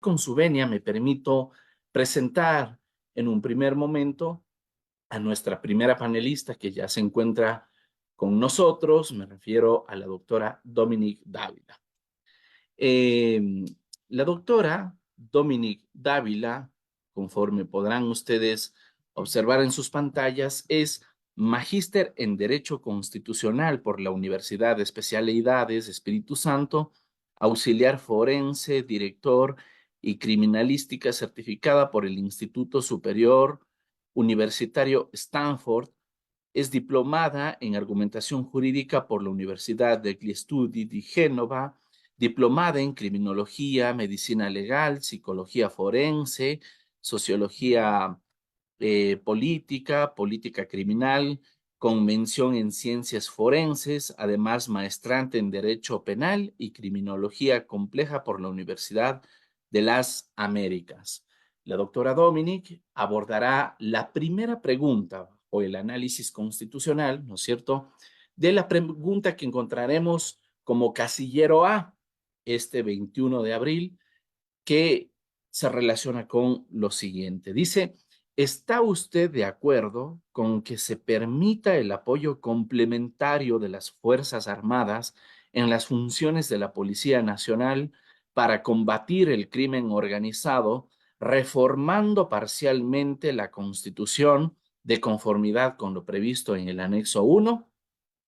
Con su venia me permito presentar en un primer momento a nuestra primera panelista que ya se encuentra con nosotros. Me refiero a la doctora Dominique Dávila. Eh, la doctora Dominique Dávila, conforme podrán ustedes observar en sus pantallas, es magíster en Derecho Constitucional por la Universidad de Especialidades Espíritu Santo, auxiliar forense, director y criminalística certificada por el Instituto Superior Universitario Stanford. Es diplomada en argumentación jurídica por la Universidad degli Studi di Génova, diplomada en criminología, medicina legal, psicología forense, sociología política, política criminal, con mención en ciencias forenses, además maestrante en Derecho Penal y Criminología Compleja por la Universidad de las Américas. La doctora Dominic abordará la primera pregunta o el análisis constitucional, ¿no es cierto?, de la pregunta que encontraremos como casillero A este 21 de abril, que se relaciona con lo siguiente. Dice: ¿está usted de acuerdo con que se permita el apoyo complementario de las Fuerzas Armadas en las funciones de la Policía Nacional para combatir el crimen organizado, reformando parcialmente la Constitución de conformidad con lo previsto en el anexo 1?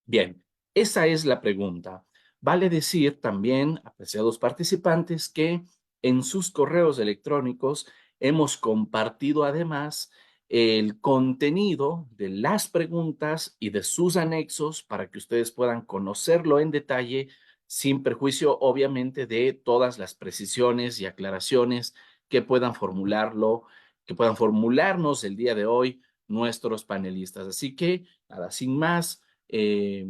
Bien, esa es la pregunta. Vale decir también, apreciados participantes, que en sus correos electrónicos hemos compartido además el contenido de las preguntas y de sus anexos para que ustedes puedan conocerlo en detalle, sin perjuicio, obviamente, de todas las precisiones y aclaraciones que puedan formularnos el día de hoy nuestros panelistas. Así que, nada, sin más, eh,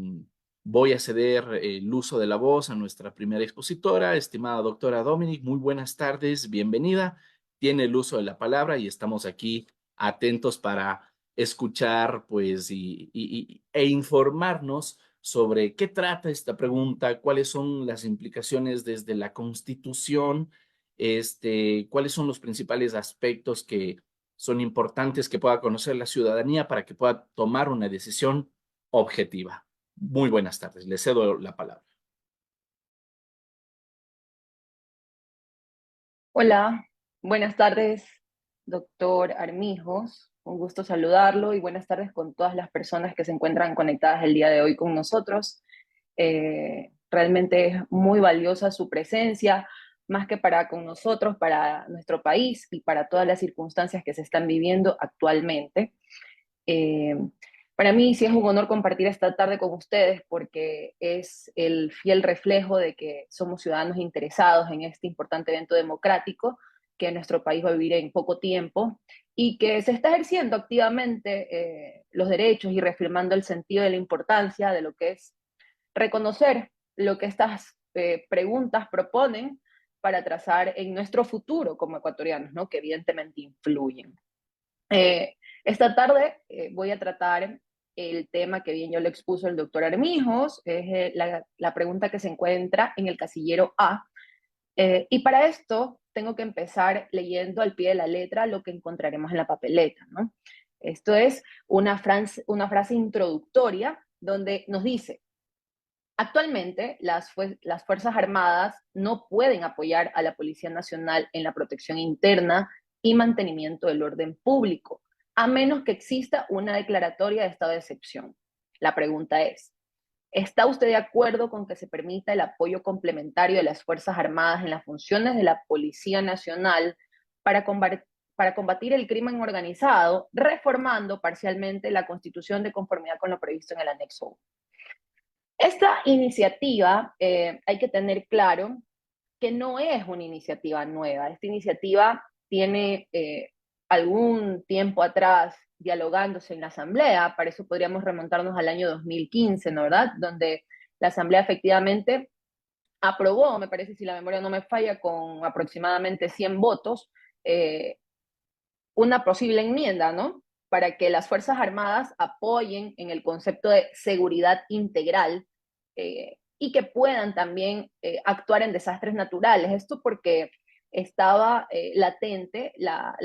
voy a ceder el uso de la voz a nuestra primera expositora, estimada doctora Dominic. Muy buenas tardes, bienvenida. Tiene el uso de la palabra y estamos aquí atentos para escuchar, pues, e informarnos sobre qué trata esta pregunta, cuáles son las implicaciones desde la Constitución, cuáles son los principales aspectos que son importantes que pueda conocer la ciudadanía para que pueda tomar una decisión objetiva. Muy buenas tardes, le cedo la palabra. Hola, buenas tardes, doctor Armijos. Un gusto saludarlo y buenas tardes con todas las personas que se encuentran conectadas el día de hoy con nosotros. Realmente es muy valiosa su presencia, más que para con nosotros, para nuestro país y para todas las circunstancias que se están viviendo actualmente. Eh, para mí sí es un honor compartir esta tarde con ustedes porque es el fiel reflejo de que somos ciudadanos interesados en este importante evento democrático que nuestro país va a vivir en poco tiempo y que se está ejerciendo activamente los derechos y reafirmando el sentido de la importancia de lo que es reconocer lo que estas preguntas proponen para trazar en nuestro futuro como ecuatorianos, ¿no? Que evidentemente influyen. Esta tarde voy a tratar el tema que bien yo le expuso el doctor Armijos, es la pregunta que se encuentra en el casillero A. Y para esto tengo que empezar leyendo al pie de la letra lo que encontraremos en la papeleta, ¿no? Esto es una frase introductoria donde nos dice: actualmente las Fuerzas Armadas no pueden apoyar a la Policía Nacional en la protección interna y mantenimiento del orden público, a menos que exista una declaratoria de estado de excepción. La pregunta es: ¿está usted de acuerdo con que se permita el apoyo complementario de las Fuerzas Armadas en las funciones de la Policía Nacional para combatir el crimen organizado, reformando parcialmente la Constitución de conformidad con lo previsto en el anexo 1? Esta iniciativa, hay que tener claro que no es una iniciativa nueva. Esta iniciativa tiene algún tiempo atrás dialogándose en la Asamblea. Para eso podríamos remontarnos al año 2015, ¿no, verdad? Donde la Asamblea efectivamente aprobó, me parece, si la memoria no me falla, con aproximadamente 100 votos, eh, una posible enmienda, ¿no? Para que las Fuerzas Armadas apoyen en el concepto de seguridad integral y que puedan también actuar en desastres naturales. Esto porque estaba latente la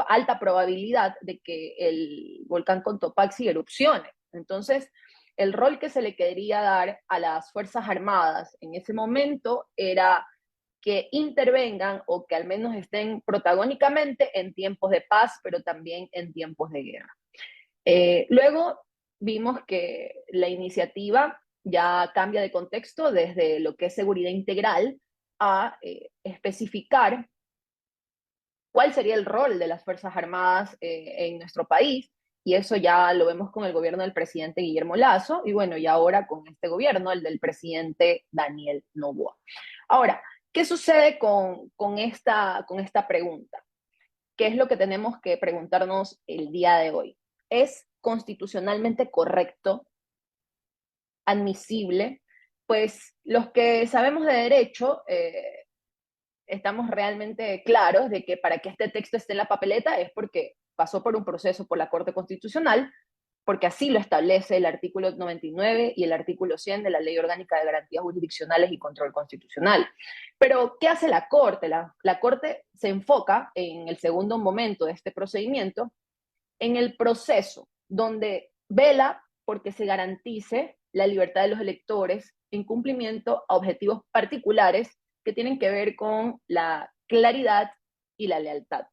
alta probabilidad de que el volcán Cotopaxi erupcione. Entonces, el rol que se le quería dar a las Fuerzas Armadas en ese momento era que intervengan o que al menos estén protagónicamente en tiempos de paz, pero también en tiempos de guerra. Luego vimos que la iniciativa ya cambia de contexto desde lo que es seguridad integral a especificar cuál sería el rol de las Fuerzas Armadas en nuestro país, y eso ya lo vemos con el gobierno del presidente Guillermo Lasso, y bueno, y ahora con este gobierno, el del presidente Daniel Noboa. Ahora, ¿qué sucede con esta pregunta? ¿Qué es lo que tenemos que preguntarnos el día de hoy? ¿Es constitucionalmente correcto, admisible? Pues los que sabemos de derecho estamos realmente claros de que para que este texto esté en la papeleta es porque pasó por un proceso por la Corte Constitucional, porque así lo establece el artículo 99 y el artículo 100 de la Ley Orgánica de Garantías Jurisdiccionales y Control Constitucional. Pero, ¿qué hace la Corte? La Corte se enfoca en el segundo momento de este procedimiento, en el proceso, donde vela porque se garantice la libertad de los electores en cumplimiento a objetivos particulares que tienen que ver con la claridad y la lealtad.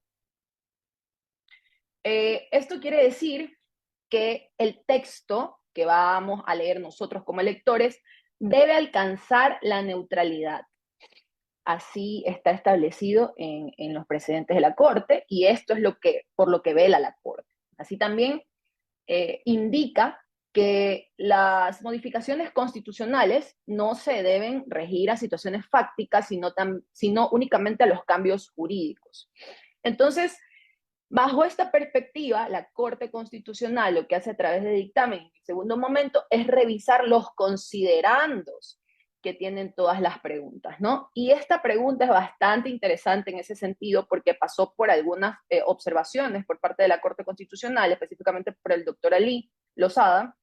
Esto quiere decir que el texto que vamos a leer nosotros como electores debe alcanzar la neutralidad. Así está establecido en los precedentes de la Corte, y esto es por lo que vela la Corte. Así también indica que las modificaciones constitucionales no se deben regir a situaciones fácticas, sino únicamente a los cambios jurídicos. Entonces, bajo esta perspectiva, la Corte Constitucional lo que hace a través de dictamen, en el segundo momento, es revisar los considerandos que tienen todas las preguntas, ¿no? Y esta pregunta es bastante interesante en ese sentido porque pasó por algunas observaciones por parte de la Corte Constitucional, específicamente por el doctor Ali Lozada,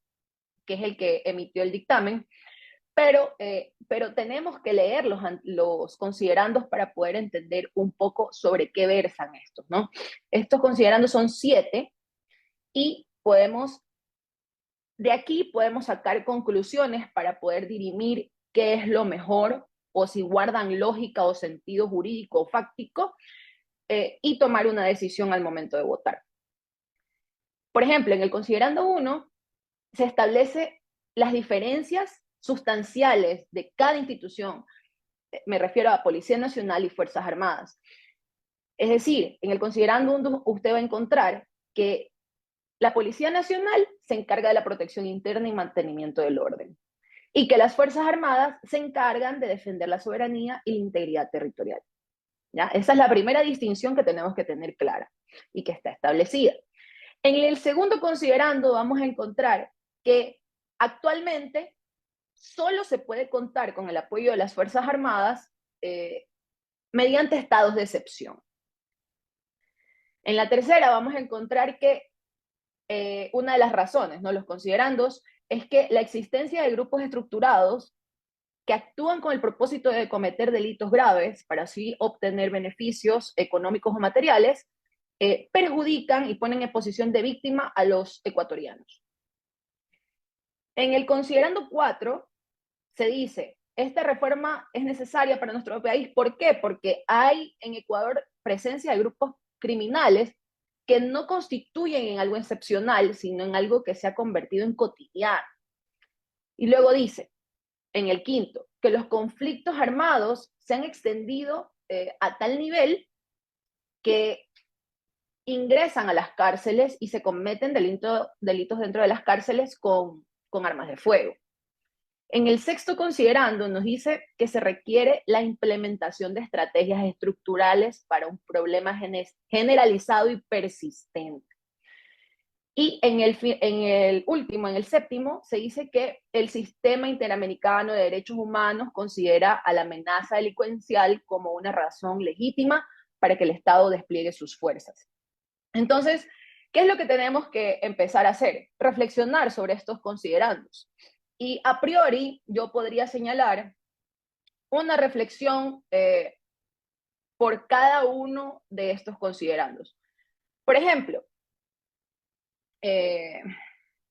que es el que emitió el dictamen, pero tenemos que leer los considerandos para poder entender un poco sobre qué versan estos, ¿no? Estos considerandos son 7 y de aquí podemos sacar conclusiones para poder dirimir qué es lo mejor o si guardan lógica o sentido jurídico o fáctico y tomar una decisión al momento de votar. Por ejemplo, en el considerando 1 se establece las diferencias sustanciales de cada institución. Me refiero a Policía Nacional y Fuerzas Armadas. Es decir, en el considerando 1 usted va a encontrar que la Policía Nacional se encarga de la protección interna y mantenimiento del orden, y que las Fuerzas Armadas se encargan de defender la soberanía y la integridad territorial. ¿Ya? Esa es la primera distinción que tenemos que tener clara y que está establecida. En el segundo considerando vamos a encontrar que actualmente solo se puede contar con el apoyo de las Fuerzas Armadas mediante estados de excepción. En la tercera vamos a encontrar que una de las razones, ¿no? Los considerandos, es que la existencia de grupos estructurados que actúan con el propósito de cometer delitos graves para así obtener beneficios económicos o materiales, perjudican y ponen en posición de víctima a los ecuatorianos. En el considerando 4 se dice, esta reforma es necesaria para nuestro país. ¿Por qué? Porque hay en Ecuador presencia de grupos criminales que no constituyen en algo excepcional, sino en algo que se ha convertido en cotidiano. Y luego dice, en el quinto, que los conflictos armados se han extendido a tal nivel que ingresan a las cárceles y se cometen delitos dentro de las cárceles con armas de fuego. En el sexto considerando nos dice que se requiere la implementación de estrategias estructurales para un problema generalizado y persistente. Y en el último, en el séptimo, se dice que el Sistema Interamericano de Derechos Humanos considera a la amenaza delincuencial como una razón legítima para que el Estado despliegue sus fuerzas. Entonces, ¿qué es lo que tenemos que empezar a hacer? Reflexionar sobre estos considerandos. Y a priori yo podría señalar una reflexión por cada uno de estos considerandos. Por ejemplo,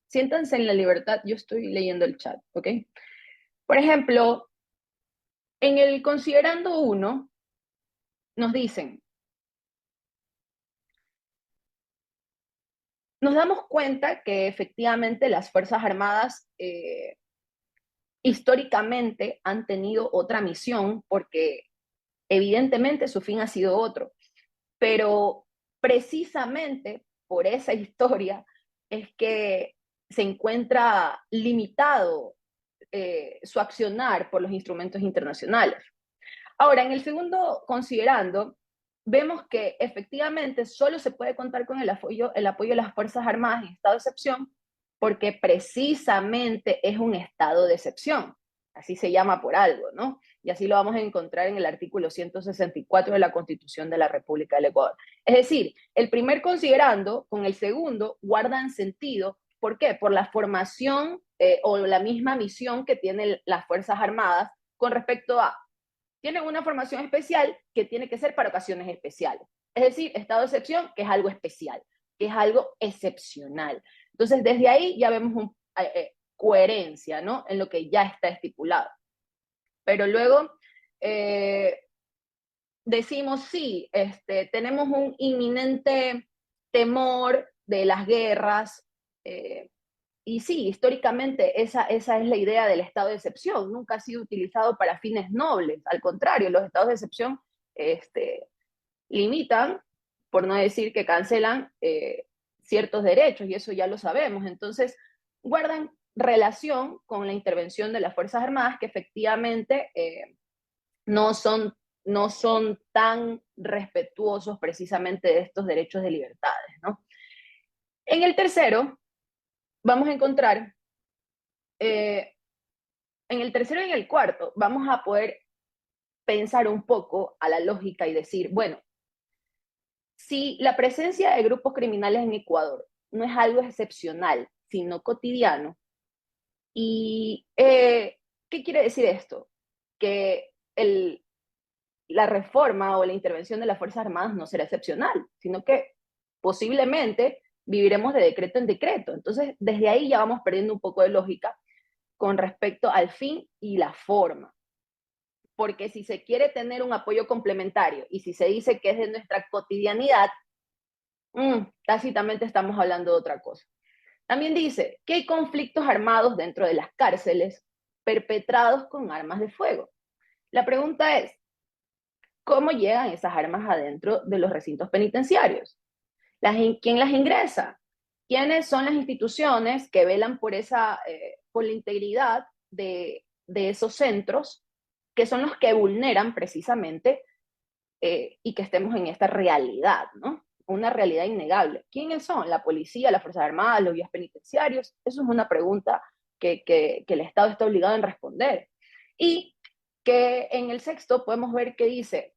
siéntanse en la libertad, yo estoy leyendo el chat, ¿ok? Por ejemplo, en el considerando 1 nos dicen, nos damos cuenta que efectivamente las Fuerzas Armadas históricamente han tenido otra misión porque evidentemente su fin ha sido otro, pero precisamente por esa historia es que se encuentra limitado su accionar por los instrumentos internacionales. Ahora, en el segundo considerando, vemos que efectivamente solo se puede contar con el apoyo de las Fuerzas Armadas en estado de excepción porque precisamente es un estado de excepción. Así se llama por algo, ¿no? Y así lo vamos a encontrar en el artículo 164 de la Constitución de la República del Ecuador. Es decir, el primer considerando con el segundo guardan sentido. ¿Por qué? Por la formación o la misma misión que tienen las Fuerzas Armadas con respecto a tienen una formación especial que tiene que ser para ocasiones especiales. Es decir, estado de excepción, que es algo especial, que es algo excepcional. Entonces, desde ahí ya vemos coherencia, ¿no? En lo que ya está estipulado. Pero luego decimos, sí, tenemos un inminente temor de las guerras, y sí, históricamente esa es la idea del estado de excepción. Nunca ha sido utilizado para fines nobles. Al contrario, los estados de excepción limitan, por no decir que cancelan ciertos derechos, y eso ya lo sabemos. Entonces, guardan relación con la intervención de las Fuerzas Armadas, que efectivamente no son tan respetuosos precisamente de estos derechos de libertades, ¿no? En el tercero, vamos a encontrar en el tercero y en el cuarto vamos a poder pensar un poco a la lógica y decir, bueno, si la presencia de grupos criminales en Ecuador no es algo excepcional, sino cotidiano, ¿y qué quiere decir esto? Que la reforma o la intervención de las Fuerzas Armadas no será excepcional, sino que posiblemente viviremos de decreto en decreto. Entonces, desde ahí ya vamos perdiendo un poco de lógica con respecto al fin y la forma. Porque si se quiere tener un apoyo complementario y si se dice que es de nuestra cotidianidad, tácitamente estamos hablando de otra cosa. También dice que hay conflictos armados dentro de las cárceles perpetrados con armas de fuego. La pregunta es, ¿cómo llegan esas armas adentro de los recintos penitenciarios? ¿Quién las ingresa? ¿Quiénes son las instituciones que velan por la integridad de esos centros, que son los que vulneran precisamente y que estemos en esta realidad, ¿no? Una realidad innegable. ¿Quiénes son? ¿La policía, las Fuerzas Armadas, los guías penitenciarios? Eso es una pregunta que el Estado está obligado a responder. Y que en el sexto podemos ver que dice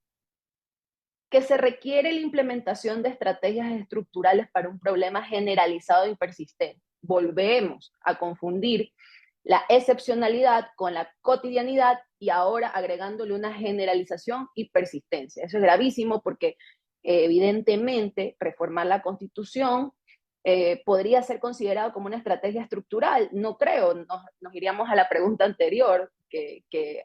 que se requiere la implementación de estrategias estructurales para un problema generalizado y persistente. Volvemos a confundir la excepcionalidad con la cotidianidad y ahora agregándole una generalización y persistencia. Eso es gravísimo porque evidentemente reformar la Constitución podría ser considerado como una estrategia estructural. No creo, nos iríamos a la pregunta anterior,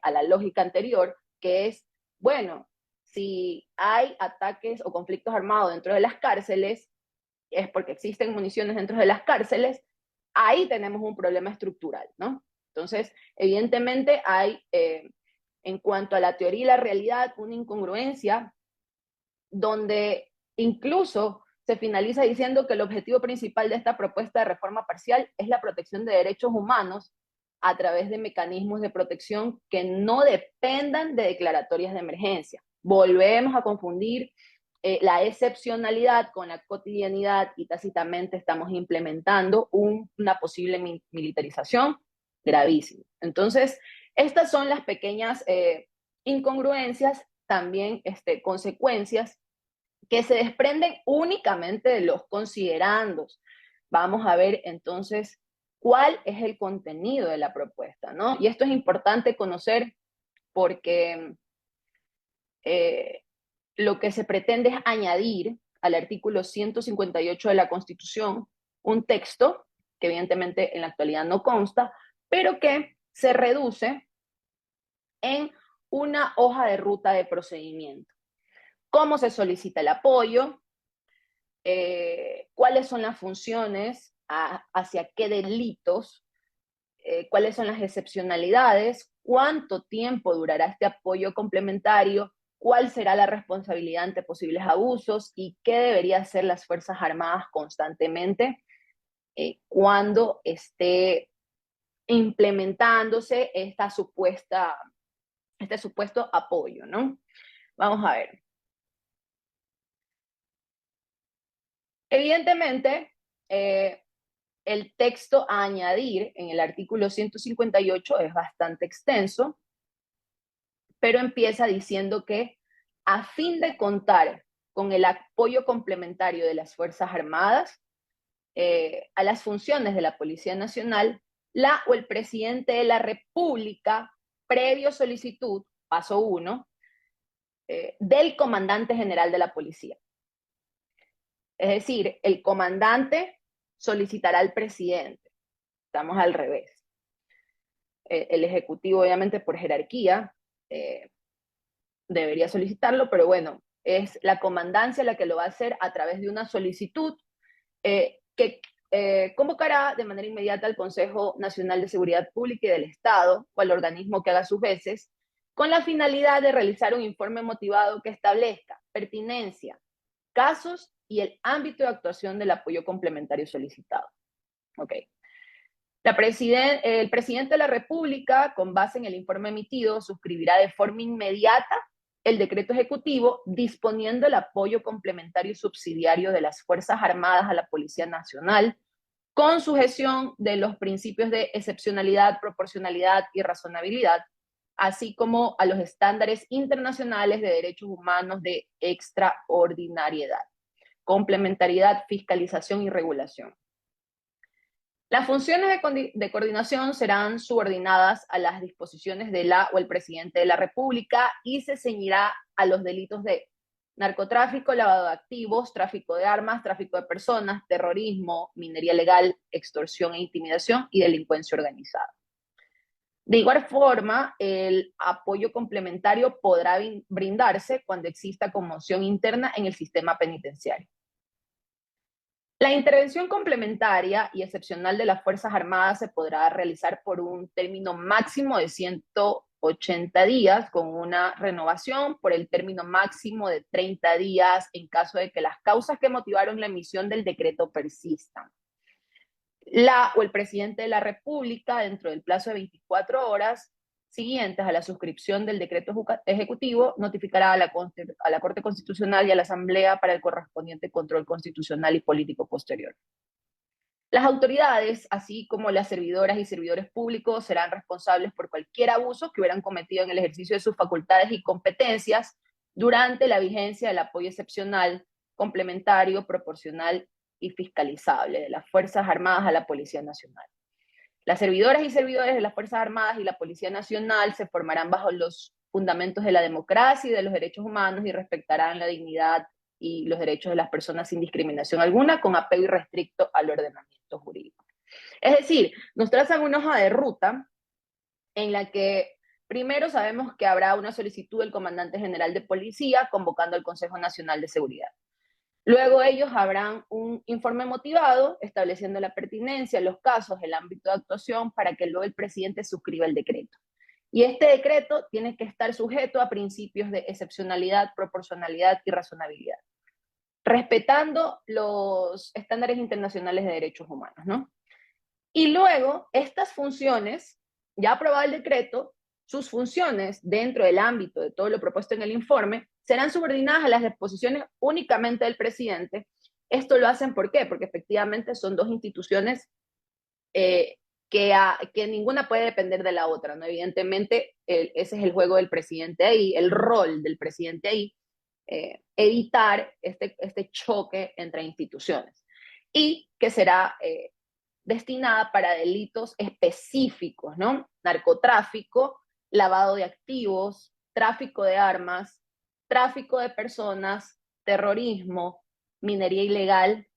a la lógica anterior, que es, bueno, si hay ataques o conflictos armados dentro de las cárceles, es porque existen municiones dentro de las cárceles, ahí tenemos un problema estructural, ¿no? Entonces, evidentemente hay, en cuanto a la teoría y la realidad, una incongruencia donde incluso se finaliza diciendo que el objetivo principal de esta propuesta de reforma parcial es la protección de derechos humanos a través de mecanismos de protección que no dependan de declaratorias de emergencia. Volvemos a confundir la excepcionalidad con la cotidianidad y tácitamente estamos implementando una posible militarización gravísima. Entonces, estas son las pequeñas incongruencias, también consecuencias que se desprenden únicamente de los considerandos. Vamos a ver entonces cuál es el contenido de la propuesta, ¿no? Y esto es importante conocer porque lo que se pretende es añadir al artículo 158 de la Constitución un texto que evidentemente en la actualidad no consta, pero que se reduce en una hoja de ruta de procedimiento. ¿Cómo se solicita el apoyo? ¿Cuáles son las funciones? ¿Hacia qué delitos? ¿Cuáles son las excepcionalidades? ¿Cuánto tiempo durará este apoyo complementario? ¿Cuál será la responsabilidad ante posibles abusos? ¿Y qué deberían hacer las Fuerzas Armadas constantemente cuando esté implementándose este supuesto apoyo, ¿no? Vamos a ver. Evidentemente, el texto a añadir en el artículo 158 es bastante extenso, pero empieza diciendo que a fin de contar con el apoyo complementario de las Fuerzas Armadas a las funciones de la Policía Nacional, la o el presidente de la República, previo solicitud, paso 1, del comandante general de la policía. Es decir, el comandante solicitará al presidente. Estamos al revés. El ejecutivo, obviamente, por jerarquía, debería solicitarlo, pero bueno, es la comandancia la que lo va a hacer a través de una solicitud que convocará de manera inmediata al Consejo Nacional de Seguridad Pública y del Estado, o al organismo que haga sus veces, con la finalidad de realizar un informe motivado que establezca pertinencia, casos y el ámbito de actuación del apoyo complementario solicitado. Ok. El presidente de la República, con base en el informe emitido, suscribirá de forma inmediata el decreto ejecutivo disponiendo el apoyo complementario y subsidiario de las Fuerzas Armadas a la Policía Nacional, con sujeción de los principios de excepcionalidad, proporcionalidad y razonabilidad, así como a los estándares internacionales de derechos humanos de extraordinariedad, complementariedad, fiscalización y regulación. Las funciones de coordinación serán subordinadas a las disposiciones de la o el presidente de la República y se ceñirá a los delitos de narcotráfico, lavado de activos, tráfico de armas, tráfico de personas, terrorismo, minería legal, extorsión e intimidación y delincuencia organizada. De igual forma, el apoyo complementario podrá brindarse cuando exista conmoción interna en el sistema penitenciario. La intervención complementaria y excepcional de las Fuerzas Armadas se podrá realizar por un término máximo de 180 días, con una renovación por el término máximo de 30 días en caso de que las causas que motivaron la emisión del decreto persistan. La o el presidente de la República, dentro del plazo de 24 horas siguientes a la suscripción del decreto ejecutivo, notificará a la Corte Constitucional y a la Asamblea para el correspondiente control constitucional y político posterior. Las autoridades, así como las servidoras y servidores públicos, serán responsables por cualquier abuso que hubieran cometido en el ejercicio de sus facultades y competencias durante la vigencia del apoyo excepcional, complementario, proporcional y fiscalizable de las Fuerzas Armadas a la Policía Nacional. Las servidoras y servidores de las Fuerzas Armadas y la Policía Nacional se formarán bajo los fundamentos de la democracia y de los derechos humanos y respetarán la dignidad y los derechos de las personas sin discriminación alguna, con apego irrestricto al ordenamiento jurídico. Es decir, nos trazan una hoja de ruta en la que primero sabemos que habrá una solicitud del comandante general de policía convocando al Consejo Nacional de Seguridad. Luego ellos habrán un informe motivado estableciendo la pertinencia, los casos, el ámbito de actuación para que luego el presidente suscriba el decreto. Y este decreto tiene que estar sujeto a principios de excepcionalidad, proporcionalidad y razonabilidad, respetando los estándares internacionales de derechos humanos, ¿no? Y luego estas funciones, ya aprobado el decreto, sus funciones dentro del ámbito de todo lo propuesto en el informe serán subordinadas a las disposiciones únicamente del presidente. Esto lo hacen ¿por qué? Porque efectivamente son dos instituciones que ninguna puede depender de la otra, ¿no? Evidentemente, ese es el juego del presidente ahí, el rol del presidente ahí, evitar este choque entre instituciones y que será destinada para delitos específicos, ¿no? Narcotráfico, lavado de activos, tráfico de armas, tráfico de personas, terrorismo, minería ilegal,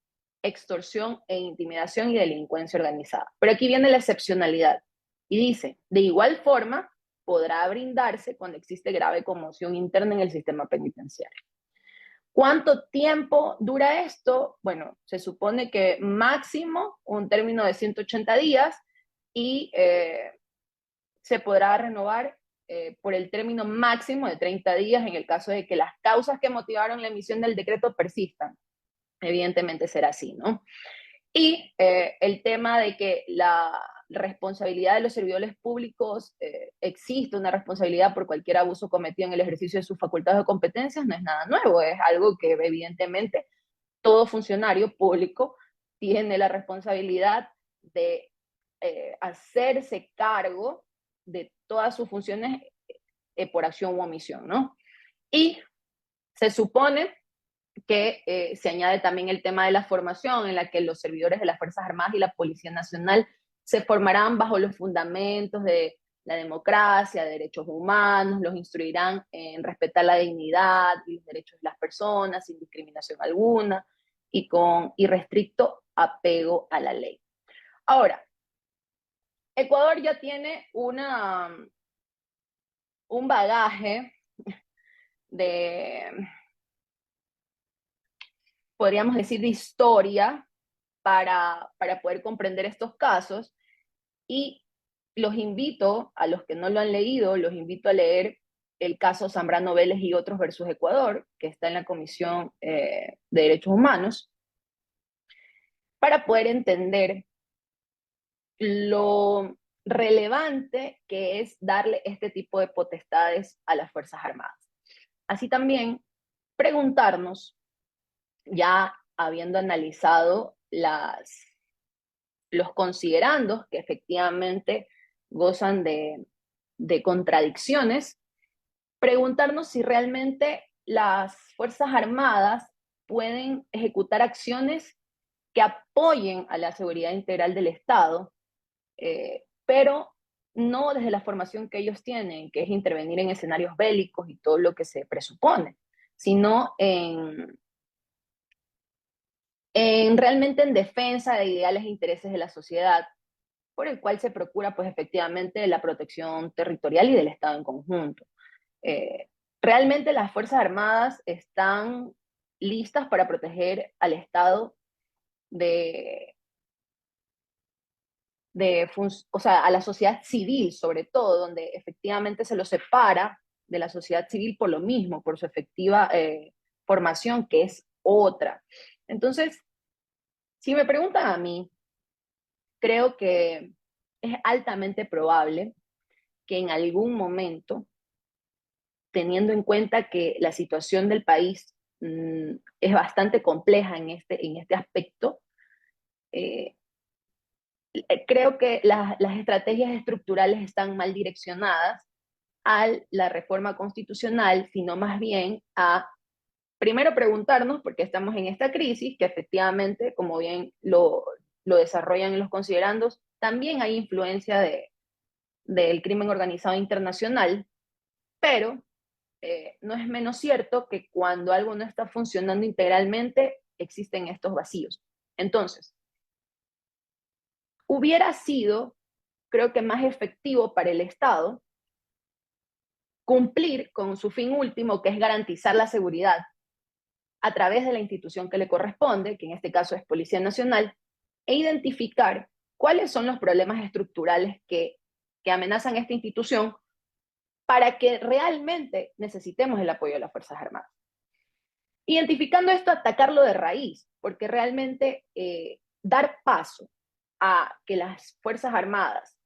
extorsión e intimidación y delincuencia organizada. Pero aquí viene la excepcionalidad y dice, de igual forma, podrá brindarse cuando existe grave conmoción interna en el sistema penitenciario. ¿Cuánto tiempo dura esto? Bueno, se supone que máximo un término de 180 días y se podrá renovar por el término máximo de 30 días en el caso de que las causas que motivaron la emisión del decreto persistan. Evidentemente será así, ¿no? Y el tema de que la responsabilidad de los servidores públicos, existe una responsabilidad por cualquier abuso cometido en el ejercicio de sus facultades o competencias, no es nada nuevo, es algo que evidentemente todo funcionario público tiene la responsabilidad de hacerse cargo de todas sus funciones por acción u omisión, ¿no? Y se supone que se añade también el tema de la formación, en la que los servidores de las Fuerzas Armadas y la Policía Nacional se formarán bajo los fundamentos de la democracia, de derechos humanos, los instruirán en respetar la dignidad y los derechos de las personas sin discriminación alguna y con irrestricto apego a la ley. Ahora, Ecuador ya tiene un bagaje de, podríamos decir, de historia para poder comprender estos casos, y los invito, a los que no lo han leído, los invito a leer el caso Zambrano Vélez y otros versus Ecuador, que está en la Comisión de Derechos Humanos, para poder entender lo relevante que es darle este tipo de potestades a las Fuerzas Armadas. Así también preguntarnos, ya habiendo analizado los considerandos que efectivamente gozan de contradicciones, preguntarnos si realmente las Fuerzas Armadas pueden ejecutar acciones que apoyen a la seguridad integral del Estado, pero no desde la formación que ellos tienen, que es intervenir en escenarios bélicos y todo lo que se presupone, sino realmente en defensa de ideales e intereses de la sociedad, por el cual se procura, pues efectivamente, la protección territorial y del Estado en conjunto. Eh, Realmente las Fuerzas Armadas están listas para proteger al Estado de, o sea, a la sociedad civil, sobre todo, donde efectivamente se lo separa de la sociedad civil por lo mismo, por su efectiva formación, que es otra. Entonces, si me preguntan a mí, creo que es altamente probable que en algún momento, teniendo en cuenta que la situación del país es bastante compleja en este aspecto, eh, creo que las estrategias estructurales están mal direccionadas a la reforma constitucional, sino más bien a, primero, preguntarnos por qué estamos en esta crisis, que efectivamente, como bien lo desarrollan los considerandos, también hay influencia del crimen organizado internacional, pero no es menos cierto que cuando algo no está funcionando integralmente, existen estos vacíos. Entonces, hubiera sido, creo que más efectivo para el Estado cumplir con su fin último, que es garantizar la seguridad a través de la institución que le corresponde, que en este caso es Policía Nacional, e identificar cuáles son los problemas estructurales que amenazan esta institución para que realmente necesitemos el apoyo de las Fuerzas Armadas. Identificando esto, atacarlo de raíz, porque realmente dar paso a que las Fuerzas Armadas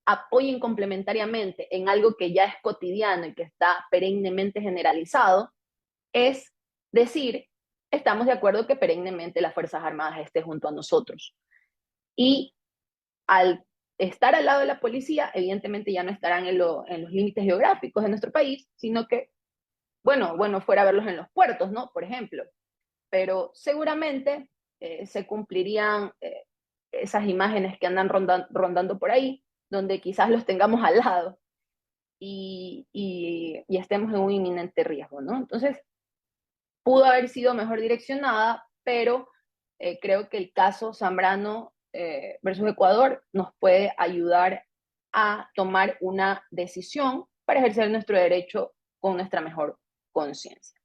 apoyen complementariamente en algo que ya es cotidiano y que está perennemente generalizado, es decir, estamos de acuerdo que perennemente las Fuerzas Armadas estén junto a nosotros. Y al estar al lado de la policía, evidentemente ya no estarán en los límites geográficos de nuestro país, sino que, bueno, fuera a verlos en los puertos, ¿no? Por ejemplo. Pero seguramente se cumplirían esas imágenes que andan rondando por ahí, donde quizás los tengamos al lado. y estemos en un inminente riesgo, ¿no? Entonces, pudo haber sido mejor direccionada, pero creo que el caso Zambrano versus Ecuador nos puede ayudar a tomar una decisión para ejercer nuestro derecho con nuestra mejor conciencia.